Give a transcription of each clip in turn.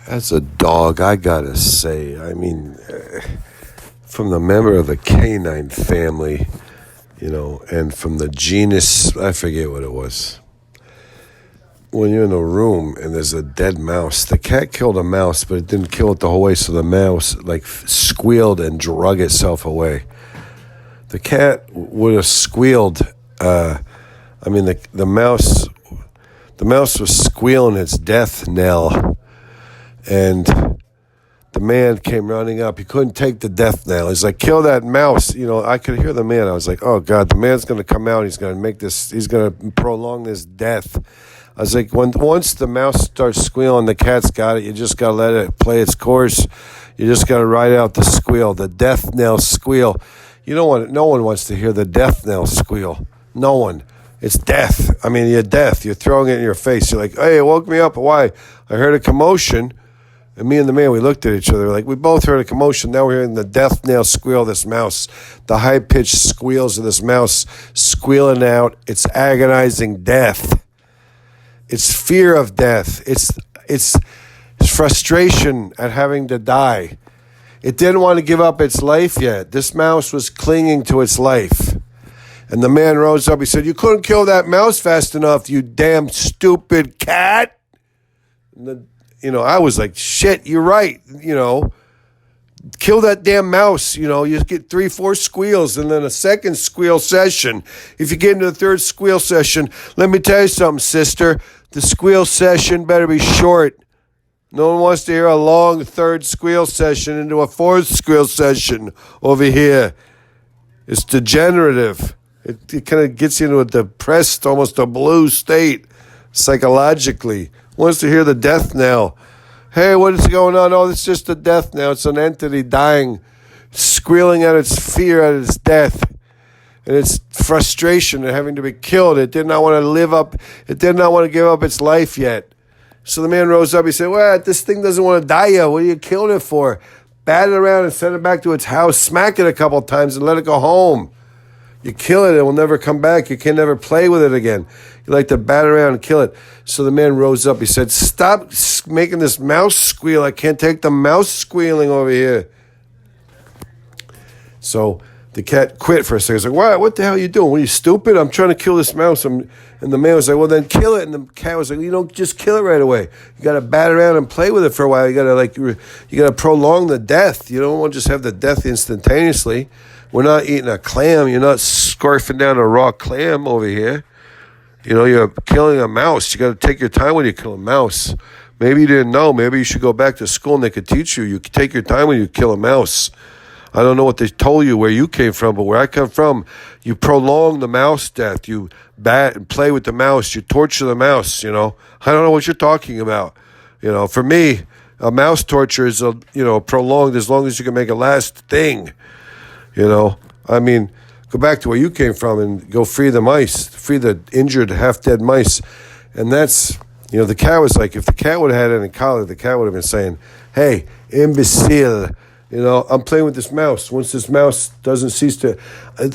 As a dog, I gotta say, from the member of the canine family, and from the genus, I forget what it was. When you're in a room and there's a dead mouse, the cat killed a mouse, but it didn't kill it the whole way, so the mouse squealed and drug itself away. The cat would have squealed. The mouse was squealing its death knell. And the man came running up. He couldn't take the death knell. He's like, kill that mouse. I could hear the man. I was like, oh, God, the man's going to come out. He's going to prolong this death. I was like, once the mouse starts squealing, the cat's got it. You just got to let it play its course. You just got to ride out the squeal, the death knell squeal. No one wants to hear the death knell squeal. No one. It's death. You're death. You're throwing it in your face. You're like, hey, it woke me up. Why? I heard a commotion. And me and the man, we looked at each other like, we both heard a commotion. Now we're hearing the death knell squeal of this mouse, the high-pitched squeals of this mouse squealing out its agonizing death. It's fear of death. It's frustration at having to die. It didn't want to give up its life yet. This mouse was clinging to its life. And the man rose up. He said, you couldn't kill that mouse fast enough, you damn stupid cat. I was like, shit, you're right. Kill that damn mouse. You get 3-4 squeals and then a second squeal session. If you get into the third squeal session, let me tell you something, sister. The squeal session better be short. No one wants to hear a long third squeal session into a fourth squeal session over here. It's degenerative. It kind of gets you into a depressed, almost a blue state psychologically. Wants to hear the death knell. Hey, what is going on? Oh, it's just a death knell. It's an entity dying, squealing at its fear, at its death, and its frustration at having to be killed. It did not want to live up. It did not want to give up its life yet. So the man rose up. He said, well, this thing doesn't want to die yet. What are you killing it for? Bat it around and send it back to its house. Smack it a couple times and let it go home. You kill it, it will never come back. You can never play with it again. You like to bat around and kill it. So the man rose up. He said, stop making this mouse squeal. I can't take the mouse squealing over here. So the cat quit for a second. He's like, what the hell are you doing? What, are you stupid? I'm trying to kill this mouse. And the man was like, well, then kill it. And the cat was like, you don't just kill it right away. You got to bat around and play with it for a while. You got to prolong the death. You don't want to just have the death instantaneously. We're not eating a clam. You're not scarfing down a raw clam over here. You're killing a mouse. You got to take your time when you kill a mouse. Maybe you didn't know. Maybe you should go back to school and they could teach you. You can take your time when you kill a mouse. I don't know what they told you where you came from, but where I come from, you prolong the mouse death. You bat and play with the mouse. You torture the mouse, I don't know what you're talking about. For me, a mouse torture is, prolonged as long as you can make it last thing. Go back to where you came from and go free the mice, free the injured, half-dead mice. And that's, the cat was like, if the cat would have had any collar, the cat would have been saying, hey, imbecile, I'm playing with this mouse. Once this mouse doesn't cease to,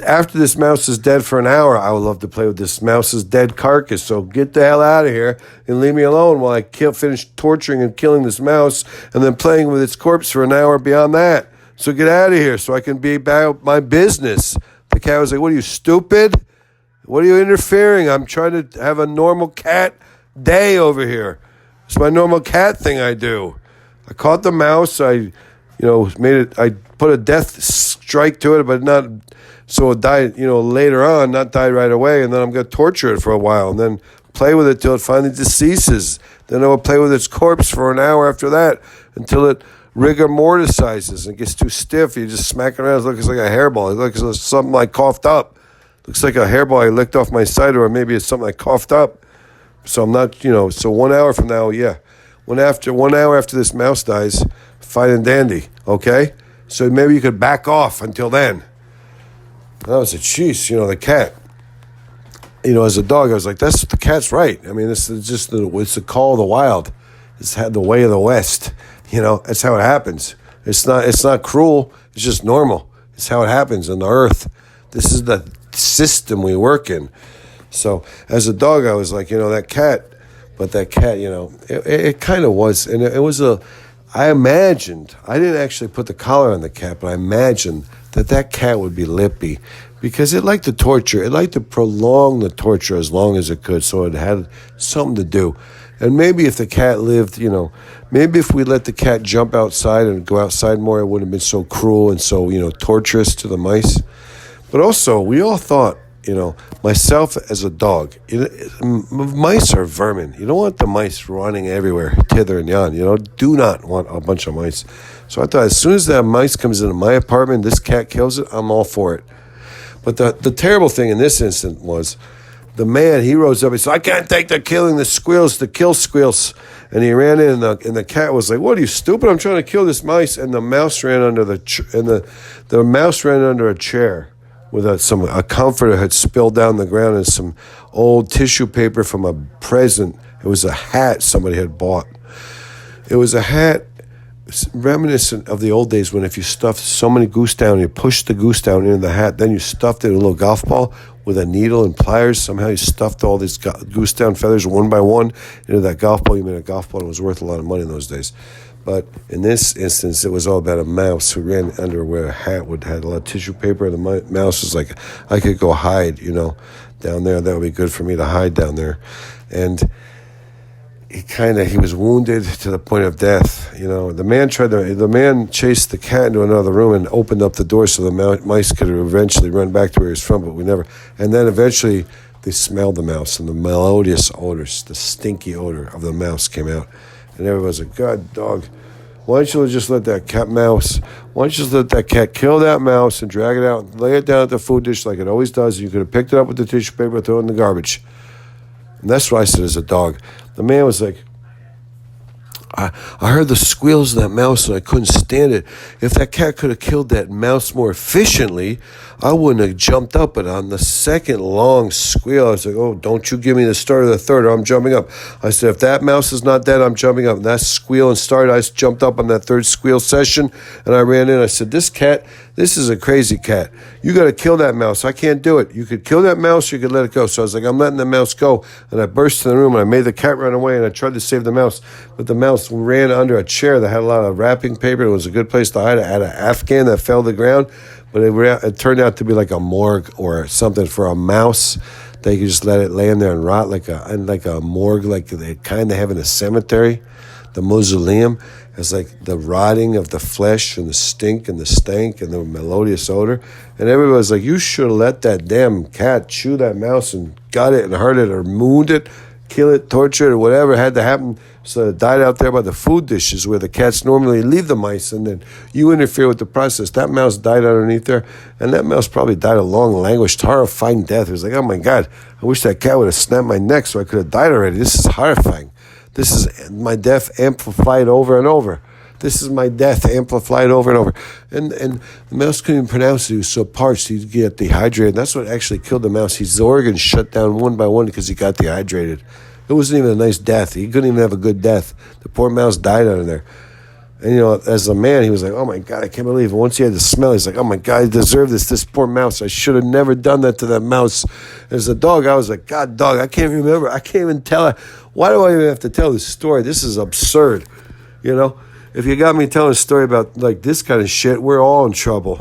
after this mouse is dead for an hour, I would love to play with this mouse's dead carcass. So get the hell out of here and leave me alone while I finish torturing and killing this mouse and then playing with its corpse for an hour beyond that. So get out of here so I can be about my business. The cat was like, what are you, stupid? What are you interfering? I'm trying to have a normal cat day over here. It's my normal cat thing I do. I caught the mouse. I put a death strike to it, but not so it died, later on, not die right away. And then I'm going to torture it for a while and then play with it till it finally deceases. Then I will play with its corpse for an hour after that until it rigor mortisizes and gets too stiff. You just smack it around. It looks like a hairball. It looks like something I coughed up. Looks like a hairball I licked off my cider, or maybe it's something I coughed up. So I'm not, so 1 hour from now, yeah. 1 hour after this mouse dies, fine and dandy, okay? So maybe you could back off until then. And I was like, jeez, the cat. As a dog, I was like, the cat's right. This is just it's the call of the wild. It's the way of the West. That's how it happens. It's not cruel. It's just normal. It's how it happens on the earth. This is the system we work in. So as a dog, I was like, that cat But that cat, it kind of was, and it was I imagined, I didn't actually put the collar on the cat, but I imagined that cat would be lippy because it liked to torture. It liked to prolong the torture as long as it could, so it had something to do. And maybe if the cat lived, maybe if we let the cat jump outside and go outside more, it wouldn't have been so cruel and so, torturous to the mice. But also, we all thought, myself as a dog, mice are vermin. You don't want the mice running everywhere, hither and yon. Do not want a bunch of mice. So I thought as soon as that mice comes into my apartment, this cat kills it, I'm all for it. But the terrible thing in this instance was the man, he rose up, he said, I can't take the killing the squeals, the kill squeals. And he ran in, and the cat was like, what, are you stupid? I'm trying to kill this mice. And the mouse ran under the mouse ran under a chair with a comforter had spilled down the ground and some old tissue paper from a present. It was a hat somebody had bought. It was a hat reminiscent of the old days when if you stuffed so many goose down, you pushed the goose down into the hat, then you stuffed it in a little golf ball with a needle and pliers. Somehow you stuffed all these goose down feathers one by one into that golf ball. You made a golf ball. It was worth a lot of money in those days. But in this instance, it was all about a mouse who ran under where a hat had a lot of tissue paper. The mouse was like, I could go hide, down there. That would be good for me to hide down there. And he was wounded to the point of death. The man chased the cat into another room and opened up the door so the mice could eventually run back to where he was from, but we never. And then eventually they smelled the mouse and the melodious odors, the stinky odor of the mouse came out. And everybody's like, God, dog, why don't you just let that cat kill that mouse and drag it out and lay it down at the food dish like it always does. You could have picked it up with the tissue paper and thrown it in the garbage. And that's what I said as a dog. The man was like, I heard the squeals of that mouse and I couldn't stand it. If that cat could have killed that mouse more efficiently, I wouldn't have jumped up. But on the second long squeal, I was like, oh, don't you give me the start of the third or I'm jumping up. I said, if that mouse is not dead, I'm jumping up. And that squeal and started, I jumped up on that third squeal session and I ran in. I said, this is a crazy cat. You got to kill that mouse. I can't do it. You could kill that mouse or you could let it go. So I was like, I'm letting the mouse go. And I burst in the room and I made the cat run away and I tried to save the mouse. But the mouse ran under a chair that had a lot of wrapping paper. It was a good place to hide. I had an Afghan that fell to the ground. But it turned out to be like a morgue or something for a mouse. They could just let it lay in there and rot like a morgue, like they kind of have in a cemetery. The mausoleum is like the rotting of the flesh and the stink and the stank and the melodious odor. And everybody was like, you should have let that damn cat chew that mouse and got it and hurt it or wound it, kill it, torture it, or whatever had to happen. So it died out there by the food dishes where the cats normally leave the mice and then you interfere with the process. That mouse died underneath there, and that mouse probably died a long, languished, horrifying death. It was like, oh my God, I wish that cat would have snapped my neck so I could have died already. This is horrifying. This is my death amplified over and over. This is my death amplified over and over. And the mouse couldn't even pronounce it. He was so parched, he'd get dehydrated. That's what actually killed the mouse. His organs shut down one by one because he got dehydrated. It wasn't even a nice death. He couldn't even have a good death. The poor mouse died under there. And, as a man, he was like, oh, my God, I can't believe it. Once he had the smell, he's like, oh, my God, I deserve this poor mouse. I should have never done that to that mouse. As a dog, I was like, God, dog, I can't remember. I can't even tell her. Why do I even have to tell this story? This is absurd. If you got me telling a story about, like, this kind of shit, we're all in trouble.